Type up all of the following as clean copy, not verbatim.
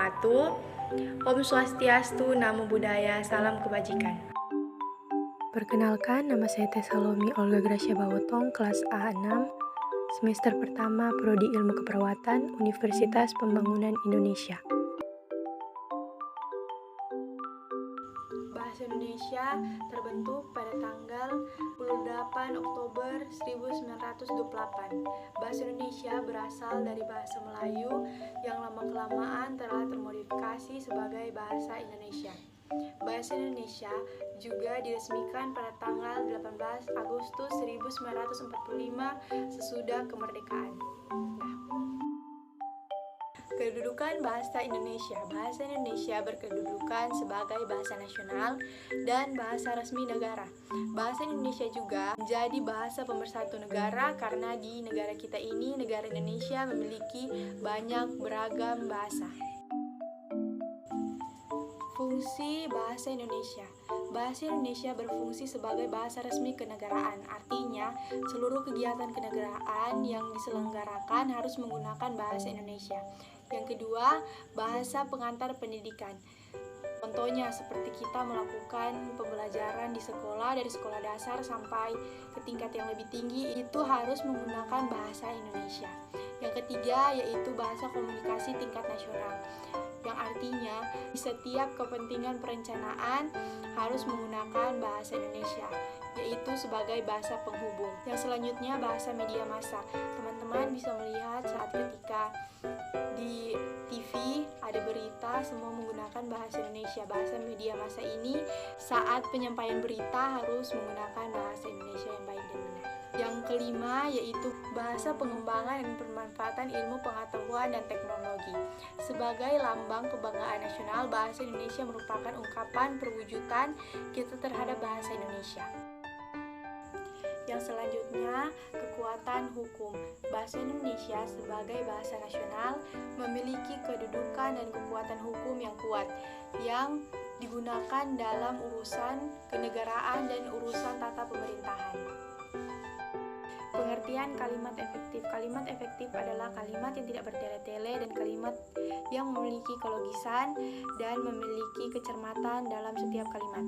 wabarakatuh. Om Swastiastu, Namo Buddhaya, salam kebajikan. Perkenalkan, nama saya Teh Salomi Olga Gracia Bawotong, kelas A6, semester pertama Prodi Ilmu Keperawatan, Universitas Pembangunan Indonesia. Bahasa Indonesia terbentuk pada tanggal 28 Oktober 1928. Bahasa Indonesia berasal dari bahasa Melayu yang lama-kelamaan telah termodifikasi sebagai bahasa Indonesia. Bahasa Indonesia juga diresmikan pada tanggal 18 Agustus 1945 sesudah kemerdekaan. Kedudukan bahasa Indonesia. Bahasa Indonesia berkedudukan sebagai bahasa nasional dan bahasa resmi negara. Bahasa Indonesia juga menjadi bahasa pemersatu negara karena di negara kita ini, negara Indonesia, memiliki banyak beragam bahasa. Fungsi bahasa Indonesia. Bahasa Indonesia berfungsi sebagai bahasa resmi kenegaraan. Artinya, seluruh kegiatan kenegaraan yang diselenggarakan harus menggunakan bahasa Indonesia. Yang kedua, bahasa pengantar pendidikan. Contohnya seperti kita melakukan pembelajaran di sekolah, dari sekolah dasar sampai ke tingkat yang lebih tinggi, itu harus menggunakan bahasa Indonesia. Yang ketiga yaitu bahasa komunikasi tingkat nasional, yang artinya di setiap kepentingan perencanaan harus menggunakan bahasa Indonesia, yaitu sebagai bahasa penghubung. Yang selanjutnya bahasa media massa. Teman-teman bisa melihat saat ketika di TV ada berita, semua menggunakan bahasa Indonesia. Bahasa media massa ini saat penyampaian berita harus menggunakan bahasa Indonesia yang baik dan benar. Yang kelima yaitu bahasa pengembangan dan pemanfaatan ilmu pengetahuan dan teknologi. Sebagai lambang kebanggaan nasional, bahasa Indonesia merupakan ungkapan perwujudan kita terhadap bahasa Indonesia. Yang selanjutnya, kekuatan hukum. Bahasa Indonesia sebagai bahasa nasional memiliki kedudukan dan kekuatan hukum yang kuat, yang digunakan dalam urusan kenegaraan dan urusan tata pemerintahan. Pengertian kalimat efektif. Kalimat efektif adalah kalimat yang tidak bertele-tele dan kalimat yang memiliki kelogisan dan memiliki kecermatan dalam setiap kalimat.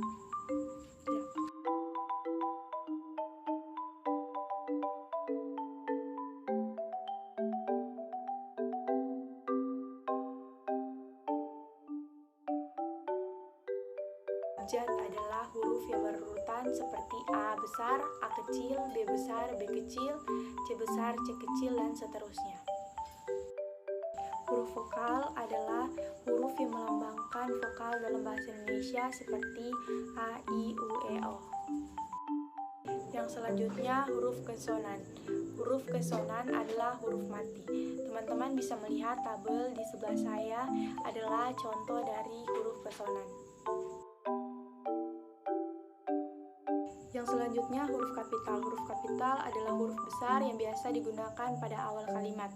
Abjad adalah huruf yang berurutan seperti A besar, A kecil, B besar, B kecil, C besar, C kecil, dan seterusnya. Huruf vokal adalah huruf yang melambangkan vokal dalam bahasa Indonesia seperti A, I, U, E, O. Yang selanjutnya huruf konsonan. Huruf konsonan adalah huruf mati. Teman-teman bisa melihat tabel di sebelah saya adalah contoh dari huruf konsonan. Yang selanjutnya huruf kapital. Huruf kapital adalah huruf besar yang biasa digunakan pada awal kalimat.